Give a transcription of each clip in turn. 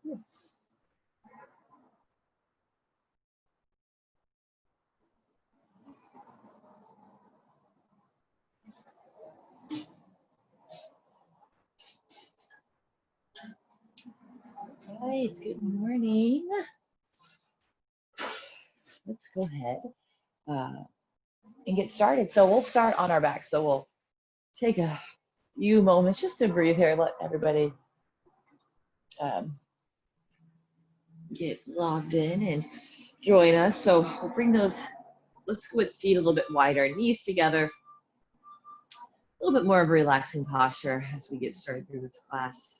All right, good morning. Let's go ahead and get started. So we'll start on our back. So we'll take a few moments just to breathe here, let everybody get logged in and join us. So we'll bring those, let's go with feet a little bit wider, knees together, a little bit more of a relaxing posture as we get started through this class.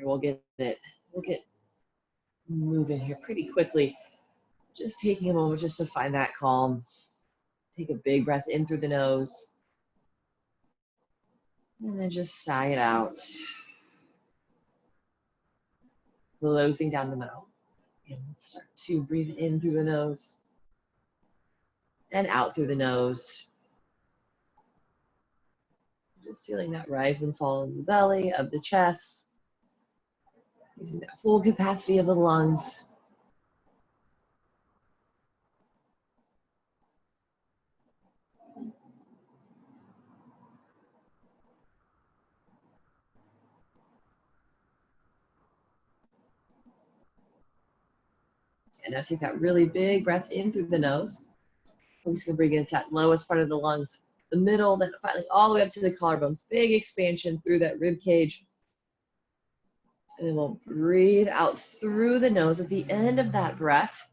We'll get moving here pretty quickly. Just taking a moment just to find that calm. Take a big breath in through the nose. And then just sigh it out. Closing down the mouth. And start to breathe in through the nose. And out through the nose. Just feeling that rise and fall in the belly, of the chest. Using that full capacity of the lungs. And now take that really big breath in through the nose. I'm just going to bring it to that lowest part of the lungs, the middle, then finally all the way up to the collarbones. Big expansion through that rib cage. And then we'll breathe out through the nose. At the end of that breath, I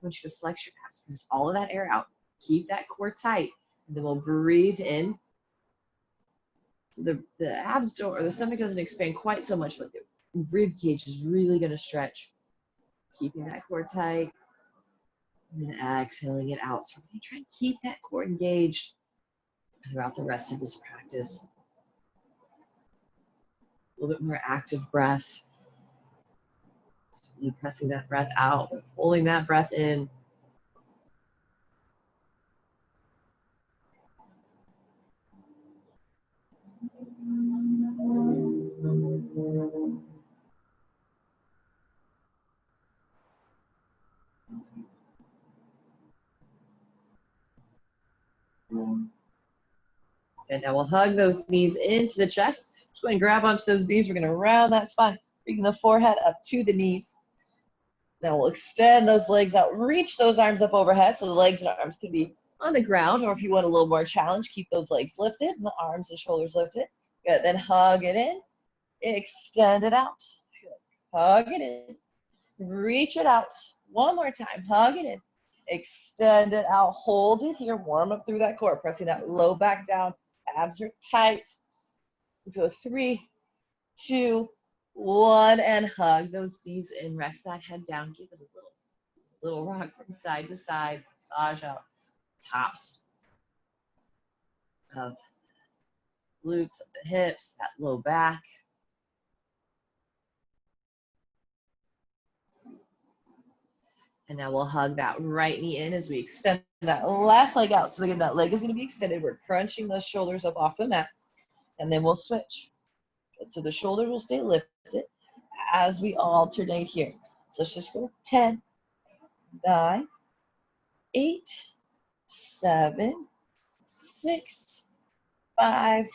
want you to flex your abs, press all of that air out. Keep that core tight. And then we'll breathe in. So the abs don't, or the stomach doesn't expand quite so much, but the rib cage is really going to stretch. Keeping that core tight. And then exhaling it out. So we're going to try and keep that core engaged throughout the rest of this practice. A little bit more active breath. Really pressing that breath out, holding that breath in. And now we'll hug those knees into the chest. Just go ahead and grab onto those knees. We're going to round that spine, bringing the forehead up to the knees. Now we'll extend those legs out, reach those arms up overhead so the legs and arms can be on the ground, or if you want a little more challenge, keep those legs lifted and the arms and shoulders lifted. Good, then hug it in, extend it out. Good. Hug it in, reach it out. One more time, hug it in, extend it out, hold it here, warm up through that core, pressing that low back down, abs are tight. Let's go 3, 2, 1, and hug those knees in, rest that head down, give it a little rock from side to side, massage out tops of glutes, of the hips, that low back. And now we'll hug that right knee in as we extend that left leg out. So again, that leg is going to be extended. We're crunching those shoulders up off the mat. And then we'll switch. So the shoulders will stay lifted as we alternate here. So let's just go 10, 9, 8, 7, 6, 5,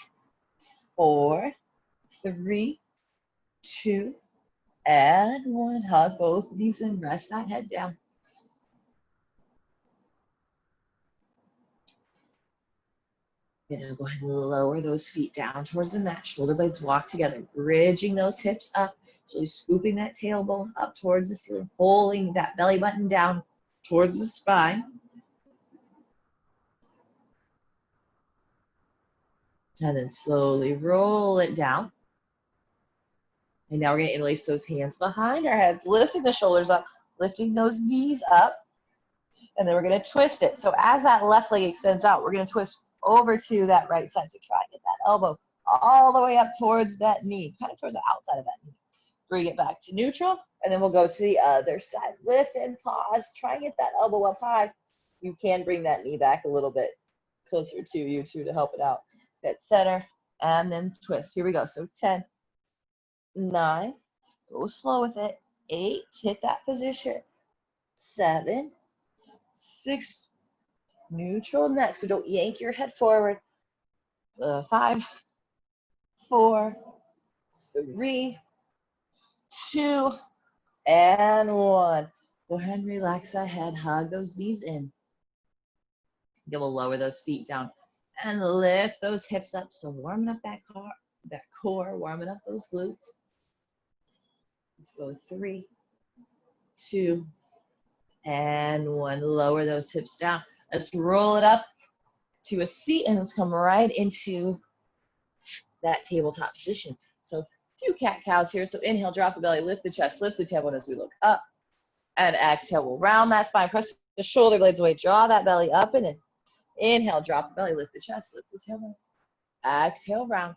4, 3, 2, and 1. Hug both knees and rest that head down. You're gonna go ahead and lower those feet down towards the mat. Shoulder blades walk together, bridging those hips up. So you're scooping that tailbone up towards the ceiling, pulling that belly button down towards the spine. And then slowly roll it down. And now we're gonna interlace those hands behind our heads, lifting the shoulders up, lifting those knees up. And then we're gonna twist it. So as that left leg extends out, we're gonna twist over to that right side. So try to get that elbow all the way up towards that knee, kind of towards the outside of that knee. Bring it back to neutral, and then we'll go to the other side. Lift and pause. Try and get that elbow up high. You can bring that knee back a little bit closer to you too to help it out. Hit center, and then twist. Here we go. So 10, 9, Go slow with it. 8, hit that position. 7, 6, neutral neck, so don't yank your head forward. 5, 4, 3, 2, and 1. Go ahead and relax that head, hug those knees in. Then we'll lower those feet down and lift those hips up. So warming up that core, warming up those glutes. Let's go 3, 2, and 1. Lower those hips down. Let's roll it up to a seat and let's come right into that tabletop position. So a few cat-cows here. So inhale, drop the belly, lift the chest, lift the tailbone as we look up. And exhale, we'll round that spine, press the shoulder blades away, draw that belly up and in. Inhale, drop the belly, lift the chest, lift the tailbone. Exhale, round.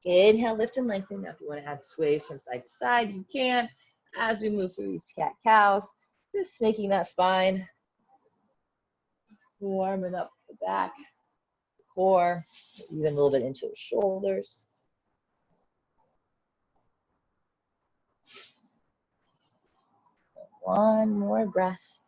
Inhale, lift and lengthen. Now if you want to add sways from side to side, you can. As we move through these cat-cows, just snaking that spine. Warming up the back, the core, even a little bit into the shoulders. One more breath.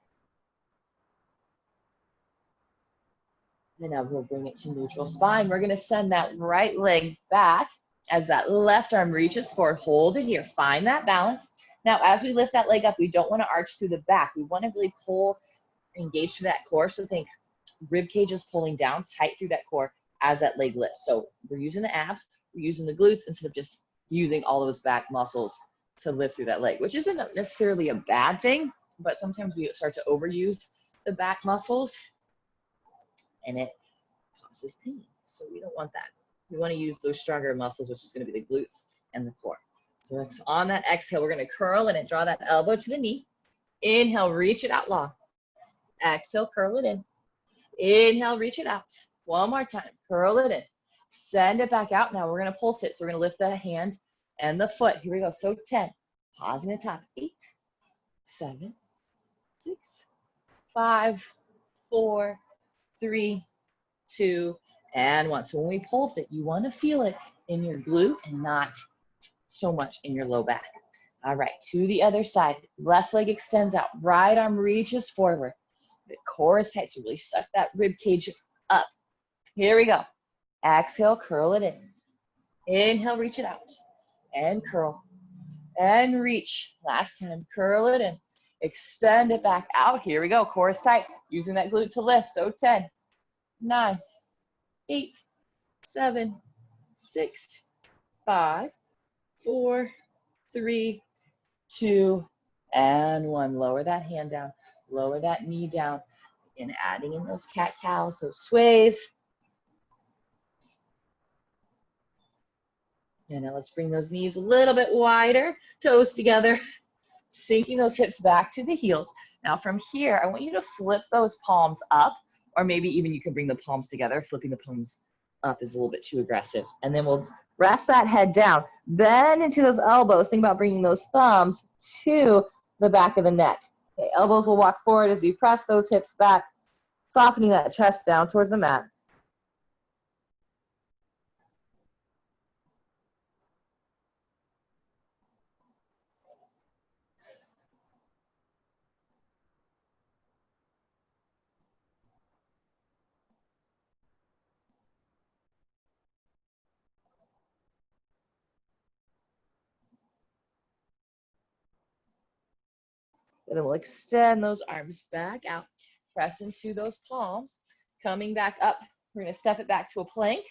And now we'll bring it to neutral spine. We're going to send that right leg back as that left arm reaches forward. Hold it here. Find that balance. Now, as we lift that leg up, we don't want to arch through the back. We want to really pull, engage through that core. So think rib cage is pulling down tight through that core as that leg lifts. So we're using the abs, we're using the glutes instead of just using all those back muscles to lift through that leg, which isn't necessarily a bad thing, but sometimes we start to overuse the back muscles and it causes pain. So we don't want that. We want to use those stronger muscles, which is going to be the glutes and the core. So on that exhale, we're going to curl in and draw that elbow to the knee. Inhale, reach it out long. Exhale, curl it in. Inhale, reach it out. One more time, curl it in. Send it back out. Now we're going to pulse it. So we're going to lift the hand and the foot. Here we go. So 10, pausing at the top. 8, 7, 6, 5, 4, 3, 2, and 1. So when we pulse it, you want to feel it in your glute and not so much in your low back. All right, to the other side. Left leg extends out. Right arm reaches forward. The core is tight, so really suck that rib cage up. Here we go. Exhale, curl it in. Inhale, reach it out. And curl. And reach. Last time, curl it in. Extend it back out. Here we go. Core is tight. Using that glute to lift. So 10, 9, 8, 7, 6, 5, 4, 3, 2, and 1. Lower that hand down. Lower that knee down. And adding in those cat-cows, those sways. And now let's bring those knees a little bit wider, toes together, sinking those hips back to the heels. Now from here, I want you to flip those palms up, or maybe even you can bring the palms together. Flipping the palms up is a little bit too aggressive. And then we'll rest that head down. Bend into those elbows. Think about bringing those thumbs to the back of the neck. Okay, elbows will walk forward as we press those hips back, softening that chest down towards the mat. And then we'll extend those arms back out, press into those palms, coming back up. We're going to step it back to a plank.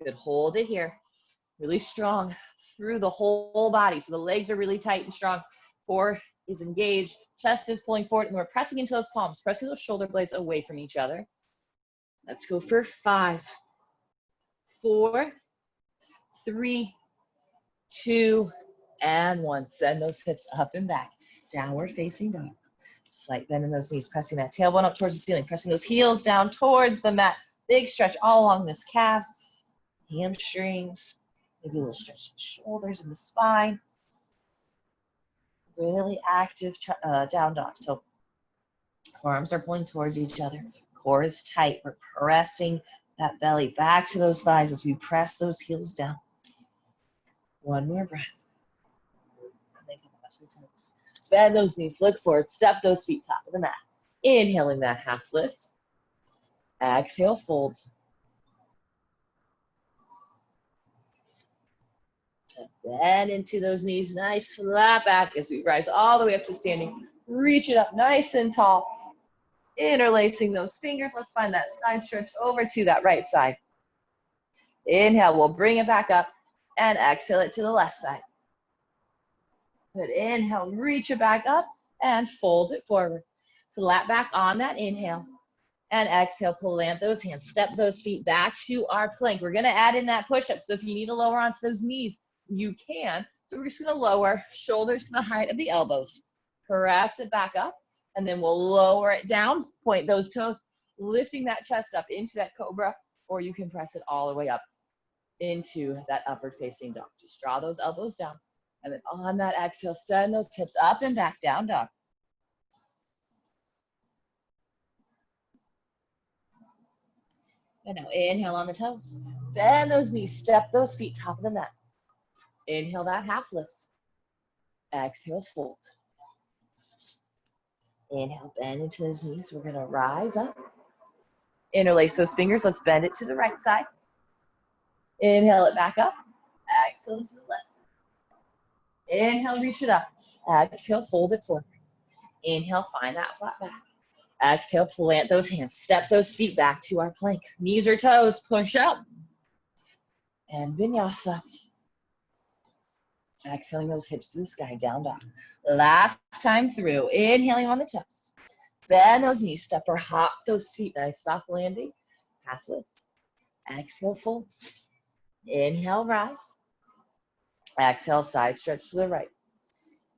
Good, hold it here. Really strong through the whole body. So the legs are really tight and strong. Core is engaged, chest is pulling forward, and we're pressing into those palms, pressing those shoulder blades away from each other. Let's go for 5, 4, 3, 2, and 1. Send those hips up and back. Downward facing dog. Slight bend in those knees, pressing that tailbone up towards the ceiling, pressing those heels down towards the mat. Big stretch all along this calves, hamstrings. Maybe a little stretch in the shoulders and the spine. Really active down dog. So forearms are pulling towards each other. Core is tight. We're pressing that belly back to those thighs as we press those heels down. One more breath. And then come back to the toes. Bend those knees, look forward, step those feet top of the mat. Inhaling that half lift. Exhale, fold. And bend into those knees, nice flat back as we rise all the way up to standing. Reach it up nice and tall. Interlacing those fingers. Let's find that side stretch over to that right side. Inhale, we'll bring it back up and exhale it to the left side. Good, inhale, reach it back up and fold it forward. Flat back on that inhale. And exhale, plant those hands. Step those feet back to our plank. We're gonna add in that push-up. So if you need to lower onto those knees, you can. So we're just gonna lower, shoulders to the height of the elbows. Press it back up, and then we'll lower it down, point those toes, lifting that chest up into that cobra, or you can press it all the way up into that upward facing dog. Just draw those elbows down, and then on that exhale, send those hips up and back, down dog. And now inhale on the toes. Bend those knees, step those feet top of the mat. Inhale that half lift. Exhale, fold. Inhale, bend into those knees. We're gonna rise up. Interlace those fingers. Let's bend it to the right side. Inhale it back up. Exhale to the left. Inhale, reach it up. Exhale, fold it forward. Inhale, find that flat back. Exhale, plant those hands. Step those feet back to our plank. Knees or toes, push up. And vinyasa. Exhaling those hips to the sky, down dog. Last time through, inhaling on the toes. Bend those knees, step or hop those feet. Nice soft landing. Half lift. Exhale, fold. Inhale, rise. Exhale, side stretch to the right.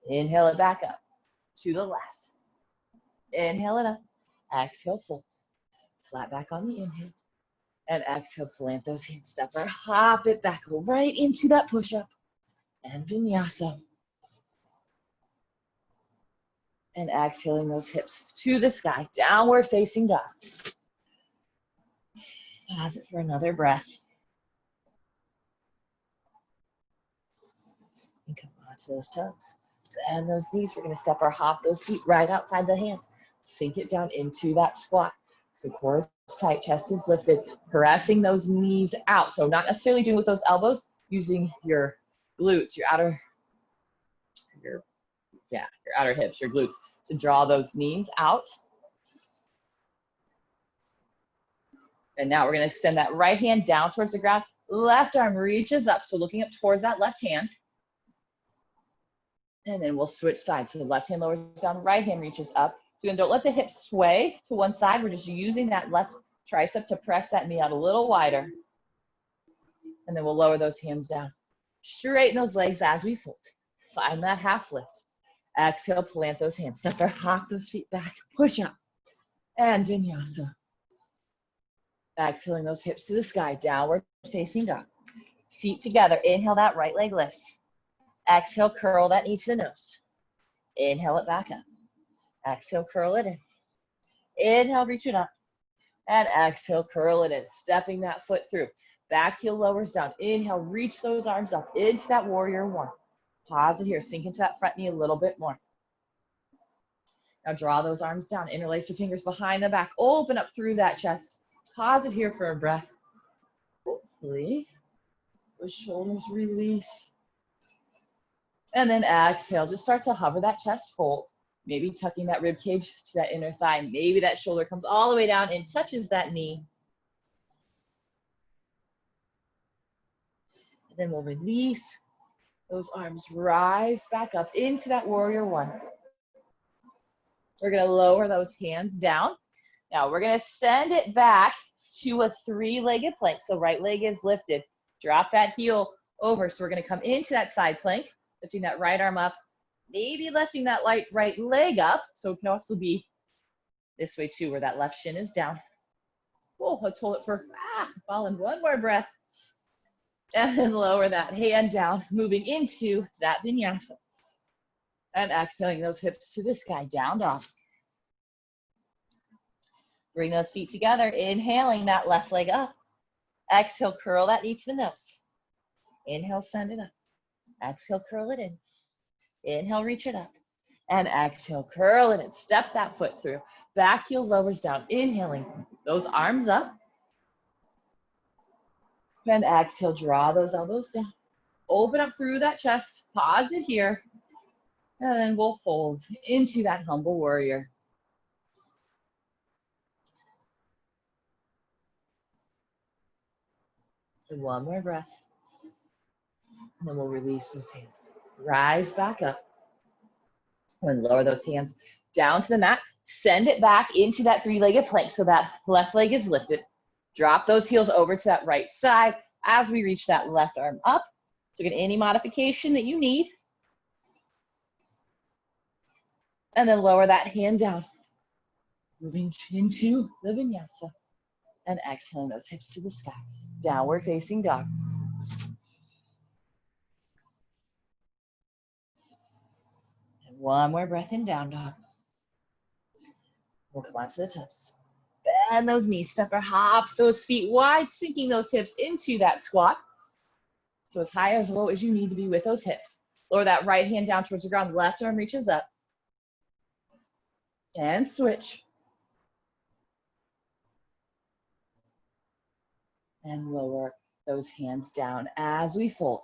Inhale it back up to the left. Inhale it up. Exhale, fold. Flat back on the inhale. And exhale, plant those hands, step or hop it back right into that push-up. And vinyasa. And exhaling those hips to the sky, downward facing dog. Pause it for another breath. And come on to those toes. Bend those knees. We're going to step or hop those feet right outside the hands. Sink it down into that squat. So core is tight, chest is lifted. Pressing those knees out. So not necessarily doing with those elbows, using your glutes, your outer hips, your glutes, to draw those knees out. And now we're going to extend that right hand down towards the ground. Left arm reaches up, so looking up towards that left hand. And then we'll switch sides. So the left hand lowers down, right hand reaches up. So don't let the hips sway to one side. We're just using that left tricep to press that knee out a little wider. And then we'll lower those hands down. Straighten those legs as we fold. Find that half lift. Exhale, plant those hands. Step or hop those feet back. Push up. And vinyasa. Exhaling those hips to the sky. Downward facing dog. Feet together. Inhale, that right leg lifts. Exhale, curl that knee to the nose. Inhale it back up. Exhale, curl it in. Inhale, reach it up. And exhale, curl it in. Stepping that foot through. Back heel lowers down. Inhale, reach those arms up into that warrior one. Pause it here. Sink into that front knee a little bit more. Now draw those arms down. Interlace your fingers behind the back. Open up through that chest. Pause it here for a breath. Hopefully, those shoulders release. And then exhale. Just start to hover that chest fold. Maybe tucking that rib cage to that inner thigh. Maybe that shoulder comes all the way down and touches that knee. And then we'll release. Those arms rise back up into that warrior one. We're going to lower those hands down. Now we're going to send it back to a three-legged plank. So right leg is lifted. Drop that heel over. So we're going to come into that side plank, lifting that right arm up, maybe lifting that right leg up. So it can also be this way too, where that left shin is down. Cool. Let's hold it for falling. One more breath. And then lower that hand down, moving into that vinyasa. And exhaling those hips to the sky, down dog. Bring those feet together, inhaling that left leg up. Exhale, curl that knee to the nose. Inhale, send it up. Exhale, curl it in. Inhale, reach it up. And exhale, curl it in. Step that foot through. Back heel lowers down. Inhaling those arms up. And exhale, draw those elbows down. Open up through that chest. Pause it here. And then we'll fold into that humble warrior. And one more breath. And then we'll release those hands. Rise back up. And lower those hands down to the mat. Send it back into that three-legged plank so that left leg is lifted. Drop those heels over to that right side as we reach that left arm up. So get any modification that you need. And then lower that hand down. Moving into the vinyasa. And exhaling those hips to the sky. Downward facing dog. And one more breath in down dog. We'll come onto the toes. Bend those knees, step or hop those feet wide, sinking those hips into that squat. So as high or as low as you need to be with those hips. Lower that right hand down towards the ground. Left arm reaches up. And switch. And lower those hands down as we fold.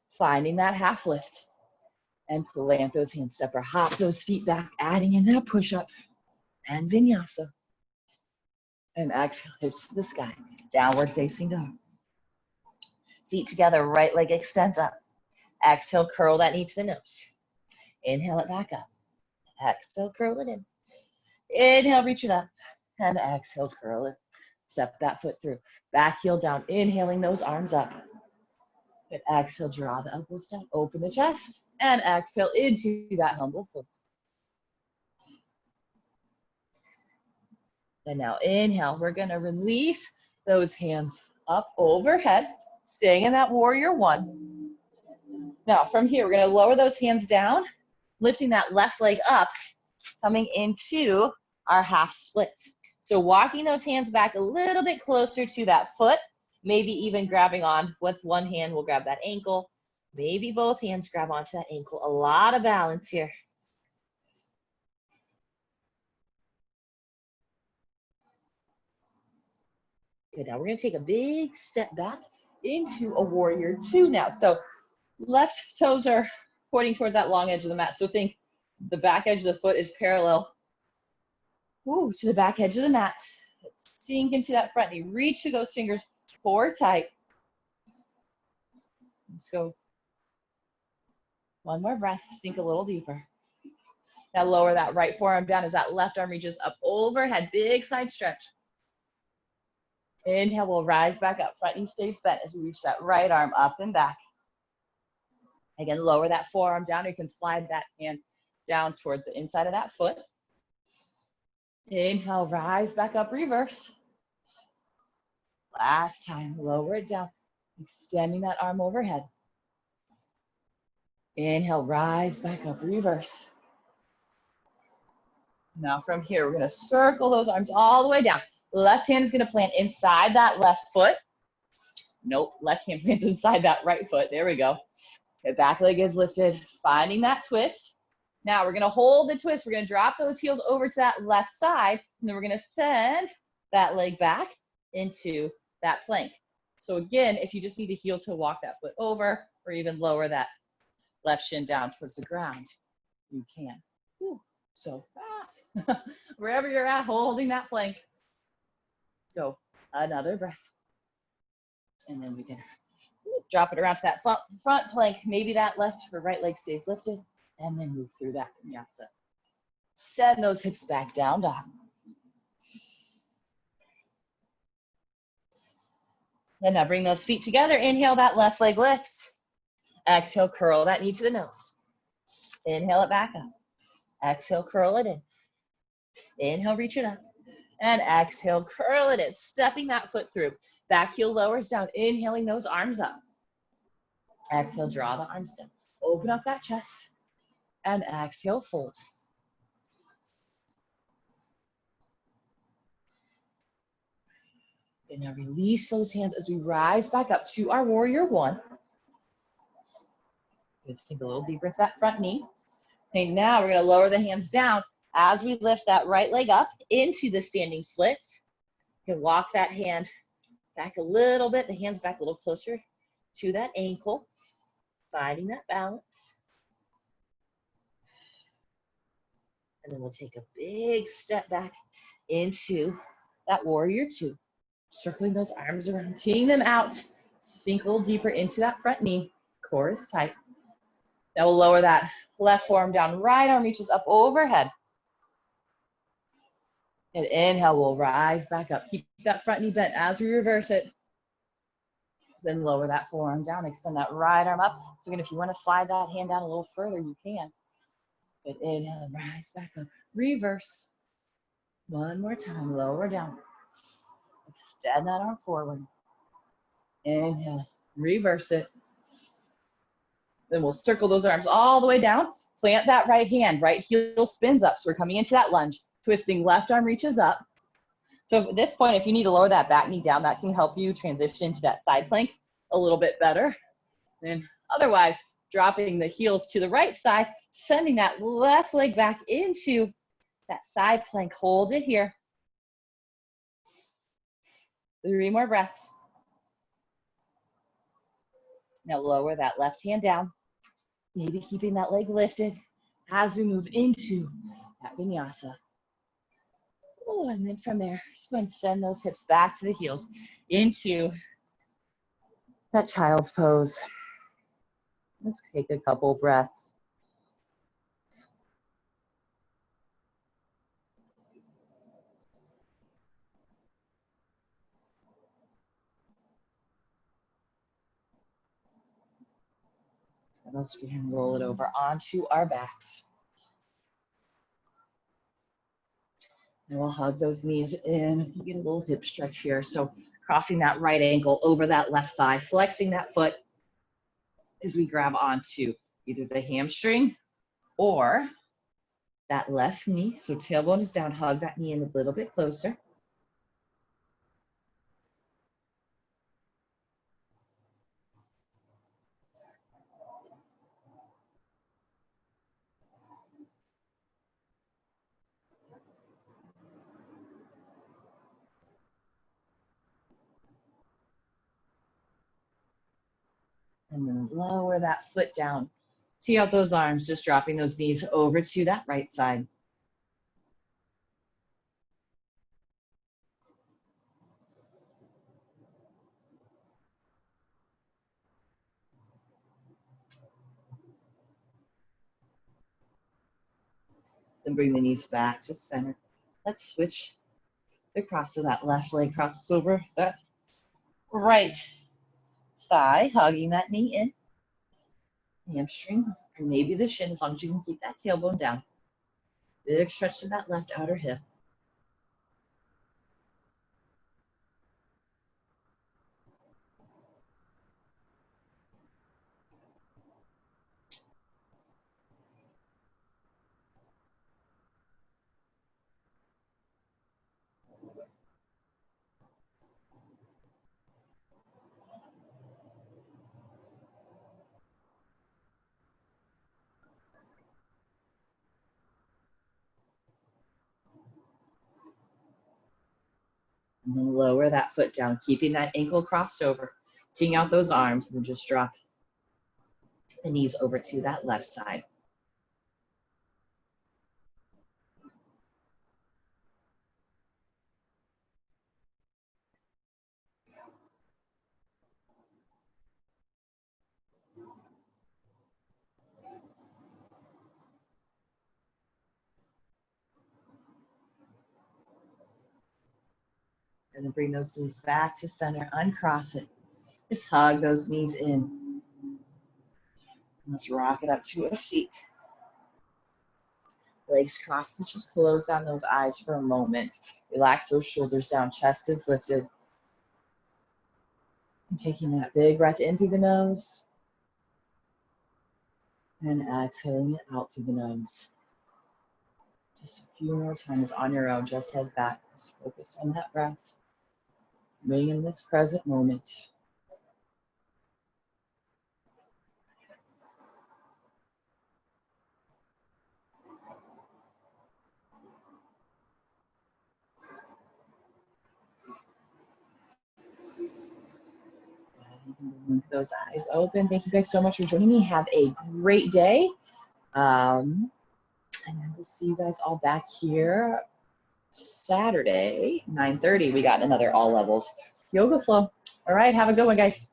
Finding that half lift. And plant those hands, step or hop those feet back, adding in that push-up. And vinyasa. And exhale, hips to the sky. Downward facing dog. Feet together, right leg extends up. Exhale, curl that knee to the nose. Inhale it back up. Exhale, curl it in. Inhale, reach it up. And exhale, curl it. Step that foot through. Back heel down, inhaling those arms up. And exhale, draw the elbows down. Open the chest. And exhale into that humble fold. And now inhale, we're gonna release those hands up overhead, staying in that warrior one. Now from here, we're gonna lower those hands down, lifting that left leg up, coming into our half split. So walking those hands back a little bit closer to that foot, maybe even grabbing on with one hand, we'll grab that ankle. Maybe both hands grab onto that ankle. A lot of balance here. Good, now we're gonna take a big step back into a warrior two now. So left toes are pointing towards that long edge of the mat. So think the back edge of the foot is parallel to the back edge of the mat. Sink into that front knee. Reach through those fingers, core tight. Let's go. One more breath, sink a little deeper. Now lower that right forearm down as that left arm reaches up overhead, big side stretch. Inhale, we'll rise back up. Front knee stays bent as we reach that right arm up and back. Again, lower that forearm down. You can slide that hand down towards the inside of that foot. Inhale, rise back up, reverse. Last time, lower it down, extending that arm overhead. Inhale, rise back up, reverse. Now from here, we're gonna circle those arms all the way down. Left hand is gonna plant inside that left foot. Nope, left hand plants inside that right foot. There we go. The back leg is lifted, finding that twist. Now we're gonna hold the twist. We're gonna drop those heels over to that left side, and then we're gonna send that leg back into that plank. So again, if you just need a heel to walk that foot over, or even lower that left shin down towards the ground, you can. Whew. So wherever you're at, holding that plank. So another breath. And then we can drop it around to that front plank. Maybe that left or right leg stays lifted. And then move through that vinyasa. Send those hips back down, dog. Then now bring those feet together. Inhale, that left leg lifts. Exhale, curl that knee to the nose. Inhale it back up. Exhale, curl it in. Inhale, reach it up. And exhale, curl it in. Stepping that foot through. Back heel lowers down. Inhaling those arms up. Exhale, draw the arms down. Open up that chest. And exhale, fold. And now release those hands as we rise back up to our warrior one. Good, sink a little deeper into that front knee. Okay, now we're gonna lower the hands down as we lift that right leg up into the standing splits. You can walk that hand back a little bit, the hands back a little closer to that ankle, finding that balance. And then we'll take a big step back into that warrior two. Circling those arms around, teeing them out. Sink a little deeper into that front knee. Core is tight. Now we'll lower that left forearm down, right arm reaches up overhead. And inhale, we'll rise back up. Keep that front knee bent as we reverse it. Then lower that forearm down, extend that right arm up. So again, if you want to slide that hand down a little further, you can. Good, inhale, rise back up. Reverse. One more time, lower down. Extend that arm forward. Inhale, reverse it. Then we'll circle those arms all the way down. Plant that right hand, right heel spins up. So we're coming into that lunge. Twisting left arm reaches up. So at this point, if you need to lower that back knee down, that can help you transition to that side plank a little bit better. And otherwise, dropping the heels to the right side, sending that left leg back into that side plank. Hold it here. 3 more breaths. Now lower that left hand down, maybe keeping that leg lifted as we move into that vinyasa. Oh, and then from there, just go and send those hips back to the heels into that child's pose. Let's take a couple breaths. And let's go ahead and roll it over onto our backs. And we'll hug those knees in. You get a little hip stretch here. So crossing that right ankle over that left thigh, flexing that foot as we grab onto either the hamstring or that left knee. So tailbone is down, hug that knee in a little bit closer. And then lower that foot down. Tee out those arms, just dropping those knees over to that right side. Then bring the knees back to center. Let's switch the cross so that left leg crosses over that right thigh, hugging that knee in. Hamstring, or maybe the shin, as long as you can keep that tailbone down. Big stretch to that left outer hip. And then lower that foot down, keeping that ankle crossed over. Teeing out those arms, and then just drop the knees over to that left side. And then bring those knees back to center, uncross it. Just hug those knees in. And let's rock it up to a seat. Legs crossed, and just close down those eyes for a moment. Relax those shoulders down, chest is lifted. And taking that big breath in through the nose. And exhaling it out through the nose. Just a few more times on your own, just head back. Just focus on that breath. Being in this present moment. Those eyes open. Thank you guys so much for joining me. Have a great day. And I will see you guys all back here Saturday, 9:30. We got another all levels yoga flow. All right, have a good one, guys.